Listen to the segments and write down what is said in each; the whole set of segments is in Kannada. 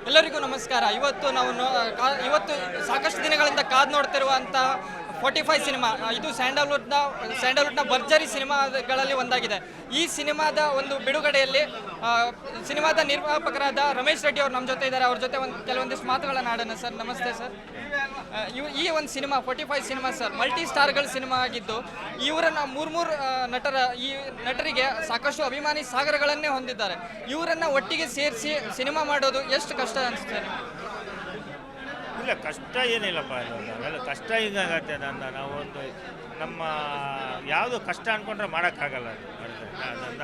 ಎಲ್ಲರಿಗೂ ನಮಸ್ಕಾರ. ಇವತ್ತು ಸಾಕಷ್ಟು ದಿನಗಳಿಂದ ಕಾದು ನೋಡ್ತಿರುವಂಥ 45 ಸಿನಿಮಾ, ಇದು ಸ್ಯಾಂಡಲ್ವುಡ್ನ ಭರ್ಜರಿ ಸಿನಿಮಾಗಳಲ್ಲಿ ಒಂದಾಗಿದೆ. ಈ ಸಿನಿಮಾದ ಒಂದು ಬಿಡುಗಡೆಯಲ್ಲಿ ಸಿನಿಮಾದ ನಿರ್ಮಾಪಕರಾದ ರಮೇಶ್ ರೆಡ್ಡಿ ಅವರು ನಮ್ಮ ಜೊತೆ ಇದ್ದಾರೆ. ಅವ್ರ ಜೊತೆ ಕೆಲವೊಂದಿಷ್ಟು ಮಾತುಗಳನ್ನು ಆಡೋಣ. ಸರ್ ನಮಸ್ತೆ ಸರ್. ಈ ಒಂದು ಸಿನಿಮಾ 45 ಸಿನಿಮಾ ಸರ್, ಮಲ್ಟಿ ಸ್ಟಾರ್ಗಳ ಸಿನಿಮಾ ಆಗಿದ್ದು, ಇವರನ್ನು ಮೂರು ಈ ನಟರಿಗೆ ಸಾಕಷ್ಟು ಅಭಿಮಾನಿ ಸಾಗರಗಳನ್ನೇ ಹೊಂದಿದ್ದಾರೆ. ಇವರನ್ನು ಒಟ್ಟಿಗೆ ಸೇರಿಸಿ ಸಿನಿಮಾ ಮಾಡೋದು ಎಷ್ಟು ಕಷ್ಟ ಅನಿಸುತ್ತೆ? ಇಲ್ಲ, ಕಷ್ಟ ಏನಿಲ್ಲಪ್ಪ. ಅವೆಲ್ಲ ಕಷ್ಟ ಹಿಂಗಾಗತ್ತೆ. ನಾವೊಂದು ನಮ್ಮ ಯಾವುದು ಕಷ್ಟ ಅಂದ್ಕೊಂಡ್ರೆ ಮಾಡೋಕ್ಕಾಗಲ್ಲ.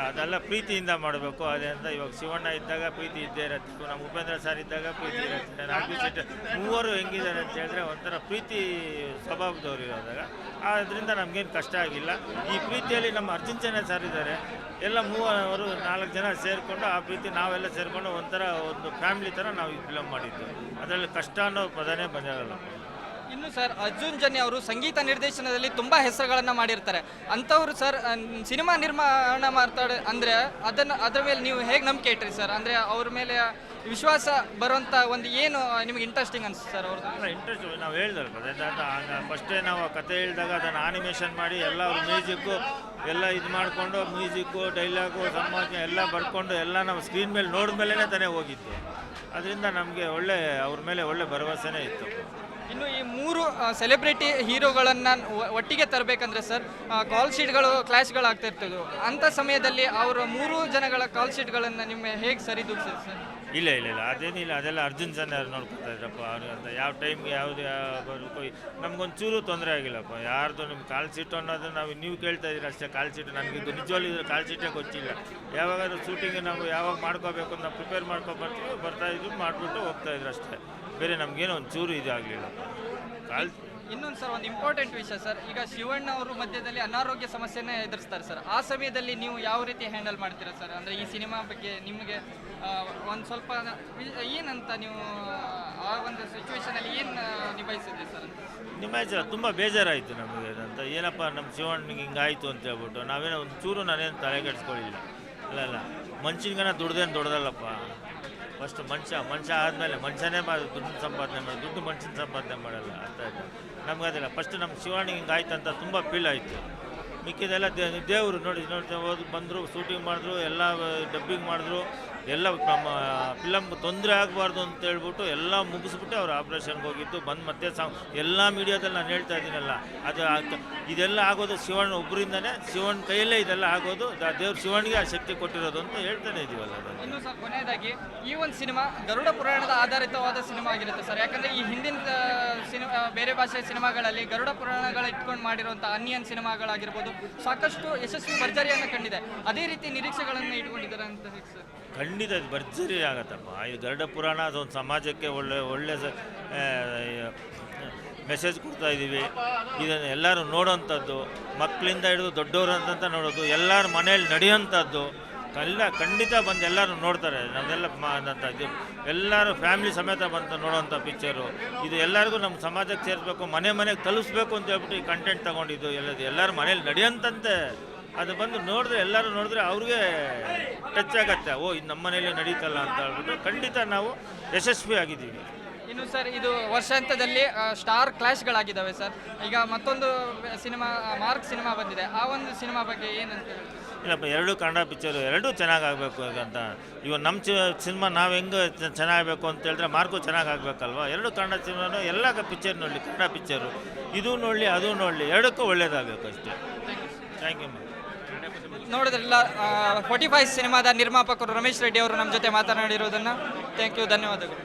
ಅದೆಲ್ಲ ಪ್ರೀತಿಯಿಂದ ಮಾಡಬೇಕು. ಅದರಿಂದ ಇವಾಗ ಶಿವಣ್ಣ ಇದ್ದಾಗ ಪ್ರೀತಿ ಇದ್ದೇ ಇರತ್ತೆ, ನಮ್ಮ ಉಪೇಂದ್ರ ಸರ್ ಇದ್ದಾಗ ಪ್ರೀತಿ ಇರುತ್ತೆ, ನಾಲ್ಕು ಸೆಟ್ ಮೂವರು ಹೆಂಗಿದ್ದಾರೆ ಅಂತ ಹೇಳಿದ್ರೆ ಒಂಥರ ಪ್ರೀತಿ ಸ್ವಭಾವದವ್ರು ಇರೋದಾಗ ಅದರಿಂದ ನಮಗೇನು ಕಷ್ಟ ಆಗಿಲ್ಲ. ಈ ಪ್ರೀತಿಯಲ್ಲಿ ನಮ್ಮ ಅರ್ಜುನ್ ಜನ ಸರ್ ಇದ್ದಾರೆ, ಎಲ್ಲ ಮೂವರು 4 ಜನ ಸೇರಿಕೊಂಡು ಆ ಪ್ರೀತಿ ನಾವೆಲ್ಲ ಸೇರಿಕೊಂಡು ಒಂಥರ ಒಂದು ಫ್ಯಾಮಿಲಿ ಥರ ನಾವು ಈ ಫಿಲಮ್ ಮಾಡಿದ್ದು. ಅದರಲ್ಲಿ ಕಷ್ಟ ಅನ್ನೋ ಪದನೇ ಬಂದಿರಲ್ಲ. ಇನ್ನು ಸರ್, ಅರ್ಜುನ್ ಜನ್ಯ ಅವರು ಸಂಗೀತ ನಿರ್ದೇಶನದಲ್ಲಿ ತುಂಬ ಹೆಸರುಗಳನ್ನು ಮಾಡಿರ್ತಾರೆ. ಅಂಥವ್ರು ಸರ್ ಸಿನಿಮಾ ನಿರ್ಮಾಣ ಮಾಡ್ತಾರೆ ಅಂದರೆ ಅದರ ಮೇಲೆ ನೀವು ಹೇಗೆ ನಂಬಿಕೆ ಇಟ್ರಿ ಸರ್? ಅಂದರೆ ಅವ್ರ ಮೇಲೆ ವಿಶ್ವಾಸ ಬರುವಂಥ ಒಂದು ಏನು ನಿಮಗೆ ಇಂಟ್ರೆಸ್ಟಿಂಗ್ ಅನಿಸುತ್ತೆ ಸರ್ ಅವ್ರದ್ದು? ಇಂಟ್ರೆಸ್ಟ್ ನಾವು ಹೇಳ್ದಲ್ಲ, ಫಸ್ಟೇ ನಾವು ಕತೆ ಹೇಳಿದಾಗ ಅದನ್ನು ಆನಿಮೇಷನ್ ಮಾಡಿ ಎಲ್ಲ ಅವ್ರ ಮ್ಯೂಸಿಕ್ಕು ಎಲ್ಲ ಇದು ಮಾಡಿಕೊಂಡು ಮ್ಯೂಸಿಕ್ಕು ಡೈಲಾಗು ಸಂಭಾಷಣೆ ಎಲ್ಲ ಬರ್ಕೊಂಡು ಎಲ್ಲ ನಾವು ಸ್ಕ್ರೀನ್ ಮೇಲೆ ನೋಡಿದ ಮೇಲೇ ತಾನೇ ಹೋಗಿದ್ದು. ಅದರಿಂದ ನಮಗೆ ಅವ್ರ ಮೇಲೆ ಒಳ್ಳೆ ಭರವಸೆನೇ ಇತ್ತು. ಇನ್ನು ಈ 3 ಸೆಲೆಬ್ರಿಟಿ ಹೀರೋಗಳನ್ನು ಒಟ್ಟಿಗೆ ತರಬೇಕಂದ್ರೆ ಸರ್ ಕಾಲ್ ಶೀಟ್ಗಳು ಕ್ಲಾಶ್ಗಳಾಗ್ತಾ ಇರ್ತದೆ. ಅಂಥ ಸಮಯದಲ್ಲಿ ಅವರ 3 ಜನಗಳ ಕಾಲ್ ಶೀಟ್ಗಳನ್ನು ನಿಮ್ಮ ಹೇಗೆ ಸರಿದೂಗಿಸಿದೆ ಸರ್? ಇಲ್ಲ, ಅದೇನಿಲ್ಲ. ಅದೆಲ್ಲ ಅರ್ಜುನ್ ಜನ ನೋಡ್ಕೊತಾ ಇದ್ರಪ್ಪ. ಅವ್ರಿಗಂತ ಯಾವ ಟೈಮ್ಗೆ ಯಾವುದು ಬರಬೇಕು ನಮಗೊಂಚೂರು ತೊಂದರೆ ಆಗಿಲ್ಲಪ್ಪ. ಯಾರ್ದು ನಿಮ್ಮ ಕಾಲ್ ಸೀಟು ಅನ್ನೋದು ನೀವು ಕೇಳ್ತಾ ಇದ್ದೀರಿ ಅಷ್ಟೇ. ಕಾಲ್ ಸೀಟು ನನಗಿದ್ದು ನಿಜವಾಗ್ಲೂ ಕಾಲ್ ಸೀಟೇ ಗೊತ್ತಿಲ್ಲ. ಯಾವಾಗಾದ್ರೂ ಶೂಟಿಂಗ್ ನಾವು ಯಾವಾಗ ಮಾಡ್ಕೋಬೇಕು ನಾವು ಪ್ರಿಪೇರ್ ಮಾಡ್ಕೊಬರ್ತೀವಿ, ಬರ್ತಾಯಿದ್ರು ಮಾಡಿಬಿಟ್ಟು ಹೋಗ್ತಾಯಿದ್ರು ಅಷ್ಟೇ. ಬೇರೆ ನಮಗೇನೋ ಒಂಚೂರು ಇದಾಗಲಿಲ್ಲ. ಇನ್ನೊಂದು ಸರ್, ಒಂದು ಇಂಪಾರ್ಟೆಂಟ್ ವಿಷಯ ಸರ್, ಈಗ ಶಿವಣ್ಣ ಅವರು ಮಧ್ಯದಲ್ಲಿ ಅನಾರೋಗ್ಯ ಸಮಸ್ಯೆನೇ ಎದುರಿಸ್ತಾರೆ ಸರ್. ಆ ಸಮಯದಲ್ಲಿ ನೀವು ಯಾವ ರೀತಿ ಹ್ಯಾಂಡಲ್ ಮಾಡ್ತೀರಾ ಸರ್? ಅಂದರೆ ಈ ಸಿನಿಮಾ ಬಗ್ಗೆ ನಿಮಗೆ ಒಂದು ಸ್ವಲ್ಪ ಏನಂತ ನೀವು ಆ ಒಂದು ಸಿಚುವೇಶನಲ್ಲಿ ಏನು ನಿಭಾಯಿಸಿದ್ರಿ ಸರ್? ನಿಭಾಯಿಸಿಲ್ಲ, ತುಂಬ ಬೇಜಾರಾಯಿತು ನಮಗೆ. ಅಂತ ಏನಪ್ಪ ನಮ್ಮ ಶಿವಣ್ಣನಿಗೆ ಹಿಂಗಾಯಿತು ಅಂತ ಹೇಳ್ಬಿಟ್ಟು ನಾವೇನೋ ಒಂದು ಚೂರು ನಾನೇನು ತಲೆಗೆಡ್ಸ್ಕೊಳ್ಳಿಲ್ಲ. ಅಲ್ಲ ಮನುಷ್ಯನಿಗನ ದೊಡ್ಡದಲ್ಲಪ್ಪ. ಫಸ್ಟ್ ಮನುಷ್ಯ ಆದಮೇಲೆ ಮನುಷ್ಯನೇ ದುಡ್ಡು ಸಂಪಾದನೆ ಮಾಡಿ, ದುಡ್ಡು ಮನುಷ್ಯನ ಸಂಪಾದನೆ ಮಾಡಲ್ಲ. ಅರ್ಥ ಆಯಿತು ನಮ್ಗೆ. ಅದಿಲ್ಲ, ಫಸ್ಟ್ ನಮ್ಮ ಶಿವಣ್ಣಿಗೆ ಹಿಂಗೆ ಆಯ್ತು ಅಂತ ತುಂಬ ಫೀಲ್ ಆಯಿತು. ಮಿಕ್ಕಿದೆಲ್ಲ ದೇವರು ನೋಡಿ ಬಂದರು, ಶೂಟಿಂಗ್ ಮಾಡಿದ್ರು, ಎಲ್ಲ ಡಬ್ಬಿಂಗ್ ಮಾಡಿದ್ರು, ಎಲ್ಲ ನಮ್ಮ ಫಿಲಮ್ ತೊಂದರೆ ಆಗಬಾರ್ದು ಅಂತ ಹೇಳ್ಬಿಟ್ಟು ಎಲ್ಲ ಮುಗಿಸ್ಬಿಟ್ಟು ಅವ್ರು ಆಪ್ರೇಷನ್ಗೆ ಹೋಗಿದ್ದು ಮತ್ತೆ ಎಲ್ಲ ಮೀಡಿಯಾದಲ್ಲಿ ನಾನು ಹೇಳ್ತಾ ಇದ್ದೀನಲ್ಲ, ಇದೆಲ್ಲ ಆಗೋದು ಶಿವಣ್ಣ ಒಬ್ಬರಿಂದನೇ, ಶಿವಣ್ಣ ಕೈಯಲ್ಲೇ ಇದೆಲ್ಲ ಆಗೋದು. ದೇವ್ರು ಶಿವಣ್ಣಿಗೆ ಆ ಶಕ್ತಿ ಕೊಟ್ಟಿರೋದು ಅಂತ ಹೇಳ್ತಾನೆ ಇದ್ದೀವಲ್ಲ. ಇನ್ನು ಸರ್, ಕೊನೆಯದಾಗಿ ಈ ಒಂದು ಸಿನಿಮಾ ಗರುಡ ಪುರಾಣದ ಆಧಾರಿತವಾದ ಸಿನಿಮಾ ಆಗಿರುತ್ತೆ ಸರ್. ಯಾಕಂದರೆ ಈ ಹಿಂದಿನ ಬೇರೆ ಭಾಷೆಯ ಸಿನಿಮಾಗಳಲ್ಲಿ ಗರುಡ ಪುರಾಣಗಳ ಇಟ್ಕೊಂಡು ಮಾಡಿರುವಂಥ ಅನ್ಯನ್ ಸಿನಿಮಾಗಳಾಗಿರ್ಬೋದು ಸಾಕಷ್ಟು ಯಶಸ್ವಿ ಭರ್ಜರಿಯನ್ನು ಕಂಡಿದೆ. ಅದೇ ರೀತಿ ನಿರೀಕ್ಷೆಗಳನ್ನು ಇಟ್ಕೊಂಡಿದ್ದಾರೆ ಅಂತ ಹೇಳಿ ಸರ್? ಖಂಡಿತ ಇದು ಭರ್ಜರಿ ಆಗತ್ತಪ್ಪ. ಈ ಗರುಡ ಪುರಾಣ ಅದೊಂದು ಸಮಾಜಕ್ಕೆ ಒಳ್ಳೆ ಮೆಸೇಜ್ ಕೊಡ್ತಾ ಇದ್ದೀವಿ. ಇದನ್ನು ಎಲ್ಲರೂ ನೋಡೋವಂಥದ್ದು, ಮಕ್ಕಳಿಂದ ಹಿಡಿದು ದೊಡ್ಡವರು ಅಂತ ನೋಡೋದು, ಎಲ್ಲರ ಮನೇಲಿ ನಡೆಯೋಂಥದ್ದು ಖಂಡಿತ ಬಂದು ಎಲ್ಲರೂ ನೋಡ್ತಾರೆ. ನಮ್ಮೆಲ್ಲ ಇದು ಎಲ್ಲರೂ ಫ್ಯಾಮಿಲಿ ಸಮೇತ ಬಂದು ನೋಡೋವಂಥ ಪಿಕ್ಚರು ಇದು. ಎಲ್ಲರಿಗೂ ನಮ್ಮ ಸಮಾಜಕ್ಕೆ ಸೇರಿಸ್ಬೇಕು, ಮನೆಗೆ ತಲುಪಿಸ್ಬೇಕು ಅಂತ ಹೇಳ್ಬಿಟ್ಟು ಈ ಕಂಟೆಂಟ್ ತೊಗೊಂಡಿದ್ದು. ಎಲ್ಲರ ಮನೇಲಿ ನಡೆಯೋಂಥಂತೆ ಅದು ಬಂದು ನೋಡಿದ್ರೆ, ಎಲ್ಲರೂ ನೋಡಿದ್ರೆ ಅವ್ರಿಗೆ ಟಚ್ ಆಗತ್ತೆ. ಇದು ನಮ್ಮ ಮನೇಲಿ ನಡೀತಲ್ಲ ಅಂತ ಹೇಳ್ಬಿಟ್ಟು ಖಂಡಿತ ನಾವು ಯಶಸ್ವಿ ಆಗಿದ್ದೀವಿ. ಇನ್ನು ಸರ್, ಇದು ವರ್ಷಾಂತ್ಯದಲ್ಲಿ ಸ್ಟಾರ್ ಕ್ಲಾಶ್ಗಳಾಗಿದ್ದಾವೆ ಸರ್. ಈಗ ಮತ್ತೊಂದು ಸಿನಿಮಾ ಮಾರ್ಕ್ ಸಿನಿಮಾ ಬಂದಿದೆ. ಆ ಒಂದು ಸಿನಿಮಾ ಬಗ್ಗೆ ಏನಂತ? ಇಲ್ಲಪ್ಪ, 2 ಕನ್ನಡ ಪಿಕ್ಚರು 2 ಚೆನ್ನಾಗಾಗಬೇಕು ಅಂತ. ಇವಾಗ ನಮ್ಮ ಸಿನಿಮಾ ನಾವು ಹೆಂಗೆ ಚೆನ್ನಾಗಬೇಕು ಅಂತ ಹೇಳಿದ್ರೆ ಮಾರ್ಕು ಚೆನ್ನಾಗಾಗಬೇಕಲ್ವ. 2 ಕನ್ನಡ ಸಿನಿಮಾನು ಎಲ್ಲ ಪಿಕ್ಚರ್ ನೋಡಲಿ, ಕನ್ನಡ ಪಿಕ್ಚರು ಇದು ನೋಡಲಿ ಅದು ನೋಡಲಿ, 2ಕ್ಕೂ ಒಳ್ಳೇದಾಗಬೇಕು ಅಷ್ಟೇ. Thank you ma'am. ನೋಡಿದ್ರಲ್ಲ, 45 ಸಿನಿಮಾದ ನಿರ್ಮಾಪಕರು ರಮೇಶ್ ರೆಡ್ಡಿ ಅವರು ನಮ್ಮ ಜೊತೆ ಮಾತನಾಡಿರೋದನ್ನು. ಥ್ಯಾಂಕ್ ಯು, ಧನ್ಯವಾದಗಳು.